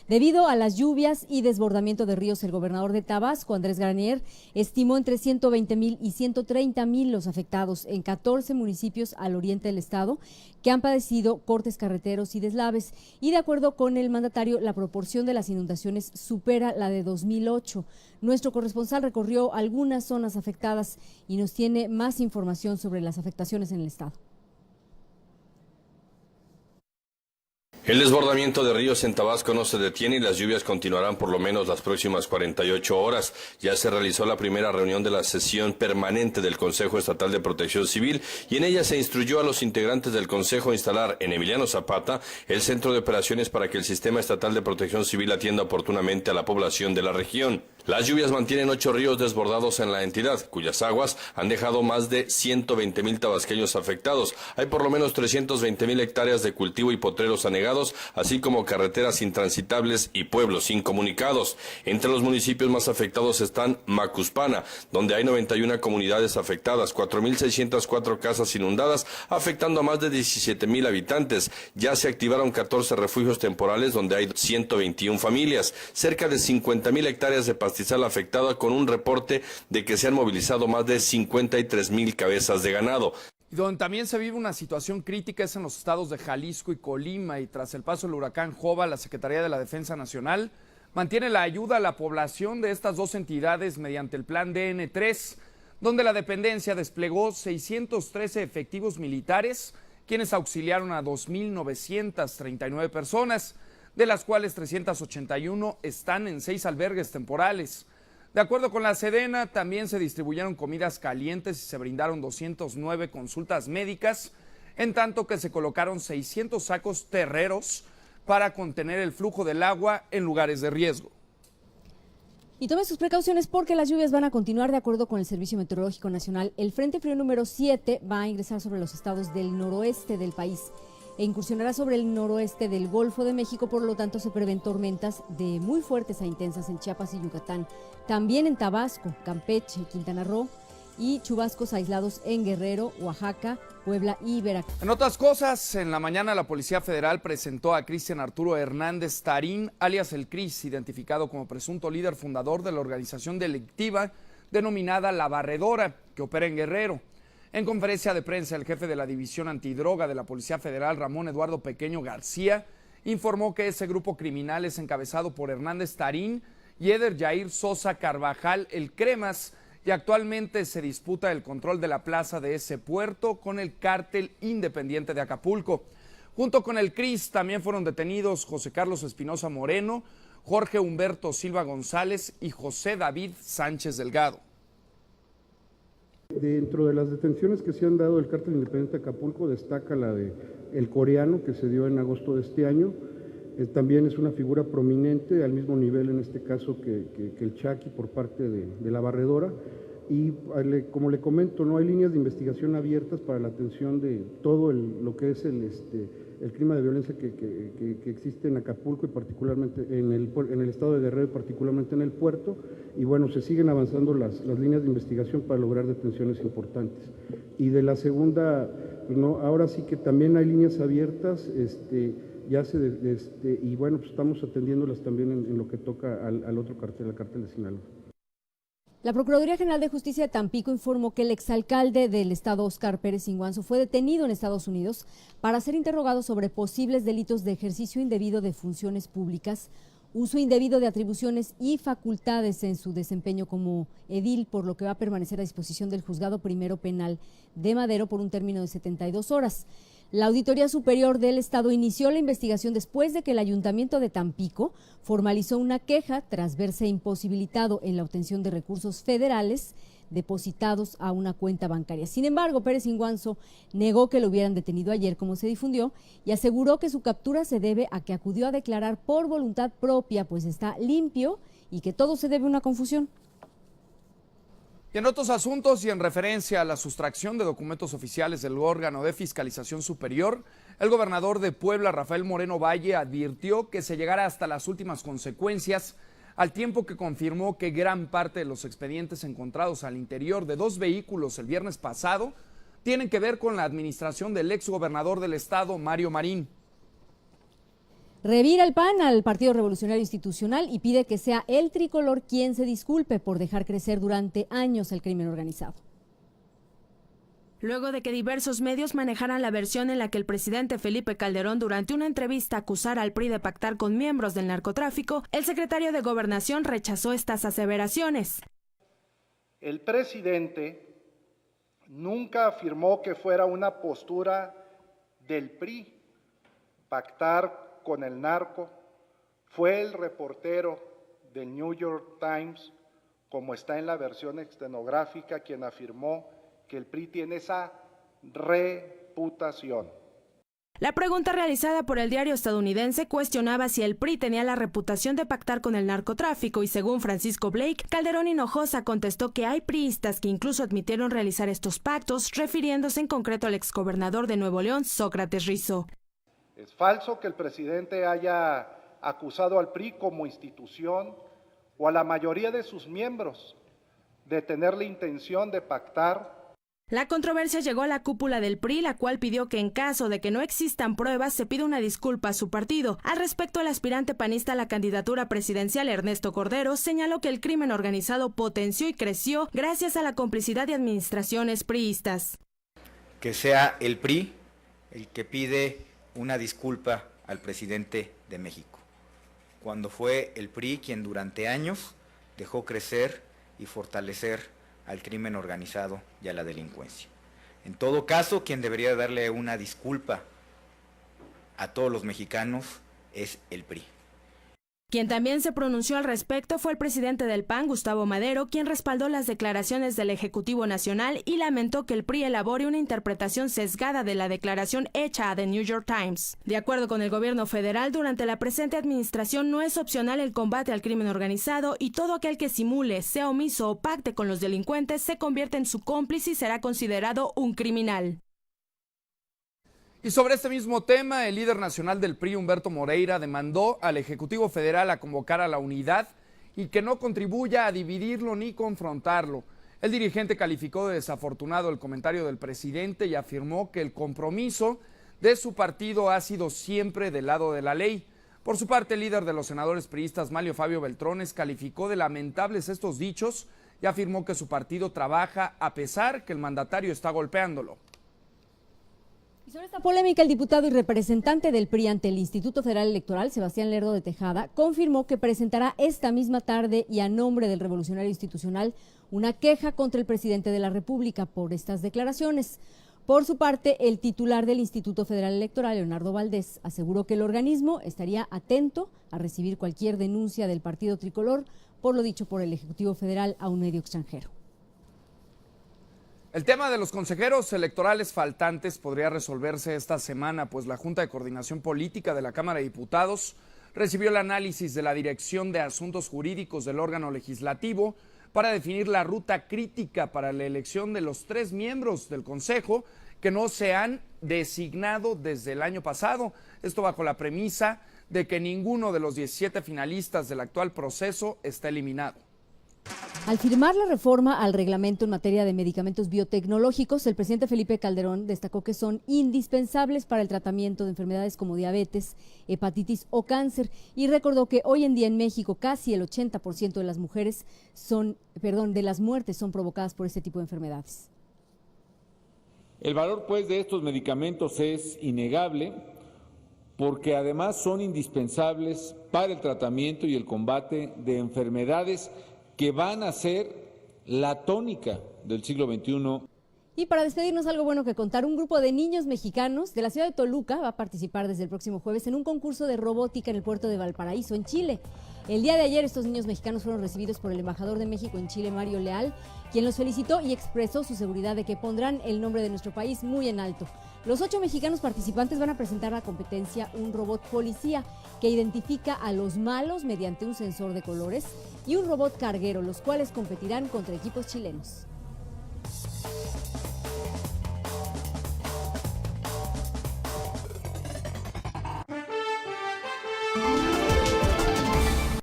Debido a las lluvias y desbordamiento de ríos, el gobernador de Tabasco, Andrés Granier, estimó entre 120,000 y 130,000 los afectados en 14 municipios al oriente del estado que han padecido cortes carreteros y deslaves. Y de acuerdo con el mandatario, la proporción de las inundaciones supera la de 2008. Nuestro corresponsal recorrió algunas zonas afectadas y nos tiene más información sobre las afectaciones en el estado. El desbordamiento de ríos en Tabasco no se detiene y las lluvias continuarán por lo menos las próximas 48 horas. Ya se realizó la primera reunión de la sesión permanente del Consejo Estatal de Protección Civil y en ella se instruyó a los integrantes del Consejo a instalar en Emiliano Zapata el centro de operaciones para que el Sistema Estatal de Protección Civil atienda oportunamente a la población de la región. Las lluvias mantienen 8 ríos desbordados en la entidad, cuyas aguas han dejado más de 120,000 tabasqueños afectados. Hay por lo menos 320,000 hectáreas de cultivo y potreros anegados, así como carreteras intransitables y pueblos incomunicados. Entre los municipios más afectados están Macuspana, donde hay 91 comunidades afectadas, 4,604 casas inundadas, afectando a más de 17,000 habitantes. Ya se activaron 14 refugios temporales donde hay 121 familias, cerca de 50,000 hectáreas de pastizal afectada, con un reporte de que se han movilizado más de 53,000 cabezas de ganado. Y donde también se vive una situación crítica es en los estados de Jalisco y Colima, y tras el paso del huracán Jova, la Secretaría de la Defensa Nacional mantiene la ayuda a la población de estas dos entidades mediante el plan DN3, donde la dependencia desplegó 613 efectivos militares, quienes auxiliaron a 2,939 personas, de las cuales 381 están en 6 albergues temporales. De acuerdo con la Sedena, también se distribuyeron comidas calientes y se brindaron 209 consultas médicas, en tanto que se colocaron 600 sacos terreros para contener el flujo del agua en lugares de riesgo. Y tome sus precauciones porque las lluvias van a continuar. De acuerdo con el Servicio Meteorológico Nacional, el Frente Frío número 7 va a ingresar sobre los estados del noroeste del país e incursionará sobre el noroeste del Golfo de México. Por lo tanto, se prevén tormentas de muy fuertes a intensas en Chiapas y Yucatán, también en Tabasco, Campeche, Quintana Roo, y chubascos aislados en Guerrero, Oaxaca, Puebla y Veracruz. En otras cosas, en la mañana la Policía Federal presentó a Cristian Arturo Hernández Tarín, alias El Cris, identificado como presunto líder fundador de la organización delictiva denominada La Barredora, que opera en Guerrero. En conferencia de prensa, el jefe de la División Antidroga de la Policía Federal, Ramón Eduardo Pequeño García, informó que ese grupo criminal es encabezado por Hernández Tarín y Eder Yair Sosa Carvajal, el Cremas, y actualmente se disputa el control de la plaza de ese puerto con el cártel independiente de Acapulco. Junto con el CRIS también fueron detenidos José Carlos Espinosa Moreno, Jorge Humberto Silva González y José David Sánchez Delgado. Dentro de las detenciones que se han dado del cártel independiente de Acapulco destaca la de El Coreano, que se dio en agosto de este año. También es una figura prominente, al mismo nivel en este caso que el Chaki por parte de la Barredora. Y como le comento, no hay líneas de investigación abiertas para la atención de todo lo que es el clima de violencia que existe en Acapulco y particularmente en el estado de Guerrero y particularmente en el puerto. Y bueno, se siguen avanzando las líneas de investigación para lograr detenciones importantes. Y de la segunda, pues no, ahora sí que también hay líneas abiertas, y bueno, pues estamos atendiéndolas también en lo que toca al otro cartel, al cártel de Sinaloa. La Procuraduría General de Justicia de Tampico informó que el exalcalde del estado, Óscar Pérez Inguanzo, fue detenido en Estados Unidos para ser interrogado sobre posibles delitos de ejercicio indebido de funciones públicas, uso indebido de atribuciones y facultades en su desempeño como edil, por lo que va a permanecer a disposición del Juzgado Primero Penal de Madero por un término de 72 horas. La Auditoría Superior del Estado inició la investigación después de que el Ayuntamiento de Tampico formalizó una queja tras verse imposibilitado en la obtención de recursos federales depositados a una cuenta bancaria. Sin embargo, Pérez Inguanzo negó que lo hubieran detenido ayer, como se difundió, y aseguró que su captura se debe a que acudió a declarar por voluntad propia, pues está limpio, y que todo se debe a una confusión. Y en otros asuntos y en referencia a la sustracción de documentos oficiales del órgano de fiscalización superior, el gobernador de Puebla, Rafael Moreno Valle, advirtió que se llegará hasta las últimas consecuencias, al tiempo que confirmó que gran parte de los expedientes encontrados al interior de 2 vehículos el viernes pasado tienen que ver con la administración del exgobernador del estado, Mario Marín. Revira el PAN al Partido Revolucionario Institucional y pide que sea el tricolor quien se disculpe por dejar crecer durante años el crimen organizado. Luego de que diversos medios manejaran la versión en la que el presidente Felipe Calderón durante una entrevista acusara al PRI de pactar con miembros del narcotráfico, el secretario de Gobernación rechazó estas aseveraciones. El presidente nunca afirmó que fuera una postura del PRI pactar con el narco. Fue el reportero del New York Times, como está en la versión estenográfica, quien afirmó que el PRI tiene esa reputación. La pregunta realizada por el diario estadounidense cuestionaba si el PRI tenía la reputación de pactar con el narcotráfico y según Francisco Blake, Calderón Hinojosa contestó que hay priistas que incluso admitieron realizar estos pactos, refiriéndose en concreto al exgobernador de Nuevo León, Sócrates Rizzo. Es falso que el presidente haya acusado al PRI como institución o a la mayoría de sus miembros de tener la intención de pactar. La controversia llegó a la cúpula del PRI, la cual pidió que en caso de que no existan pruebas se pida una disculpa a su partido. Al respecto, el aspirante panista a la candidatura presidencial, Ernesto Cordero, señaló que el crimen organizado potenció y creció gracias a la complicidad de administraciones priistas. Que sea el PRI el que pide una disculpa al presidente de México, cuando fue el PRI quien durante años dejó crecer y fortalecer al crimen organizado y a la delincuencia. En todo caso, quien debería darle una disculpa a todos los mexicanos es el PRI. Quien también se pronunció al respecto fue el presidente del PAN, Gustavo Madero, quien respaldó las declaraciones del Ejecutivo Nacional y lamentó que el PRI elabore una interpretación sesgada de la declaración hecha a The New York Times. De acuerdo con el gobierno federal, durante la presente administración no es opcional el combate al crimen organizado y todo aquel que simule, sea omiso o pacte con los delincuentes se convierte en su cómplice y será considerado un criminal. Y sobre este mismo tema, el líder nacional del PRI, Humberto Moreira, demandó al Ejecutivo Federal a convocar a la unidad y que no contribuya a dividirlo ni confrontarlo. El dirigente calificó de desafortunado el comentario del presidente y afirmó que el compromiso de su partido ha sido siempre del lado de la ley. Por su parte, el líder de los senadores priistas, Manlio Fabio Beltrones, calificó de lamentables estos dichos y afirmó que su partido trabaja a pesar que el mandatario está golpeándolo. Y sobre esta polémica, el diputado y representante del PRI ante el Instituto Federal Electoral, Sebastián Lerdo de Tejada, confirmó que presentará esta misma tarde y a nombre del Revolucionario Institucional una queja contra el presidente de la República por estas declaraciones. Por su parte, el titular del Instituto Federal Electoral, Leonardo Valdés, aseguró que el organismo estaría atento a recibir cualquier denuncia del partido tricolor por lo dicho por el Ejecutivo Federal a un medio extranjero. El tema de los consejeros electorales faltantes podría resolverse esta semana, pues la Junta de Coordinación Política de la Cámara de Diputados recibió el análisis de la Dirección de Asuntos Jurídicos del órgano legislativo para definir la ruta crítica para la elección de los 3 miembros del Consejo que no se han designado desde el año pasado. Esto bajo la premisa de que ninguno de los 17 finalistas del actual proceso está eliminado. Al firmar la reforma al reglamento en materia de medicamentos biotecnológicos, el presidente Felipe Calderón destacó que son indispensables para el tratamiento de enfermedades como diabetes, hepatitis o cáncer y recordó que hoy en día en México casi el 80% de las de las muertes son provocadas por este tipo de enfermedades. El valor pues de estos medicamentos es innegable porque además son indispensables para el tratamiento y el combate de enfermedades que van a ser la tónica del siglo XXI. Y para despedirnos, algo bueno que contar, un grupo de niños mexicanos de la ciudad de Toluca va a participar desde el próximo jueves en un concurso de robótica en el puerto de Valparaíso, en Chile. El día de ayer estos niños mexicanos fueron recibidos por el embajador de México en Chile, Mario Leal, quien los felicitó y expresó su seguridad de que pondrán el nombre de nuestro país muy en alto. Los 8 mexicanos participantes van a presentar a la competencia un robot policía que identifica a los malos mediante un sensor de colores y un robot carguero, los cuales competirán contra equipos chilenos.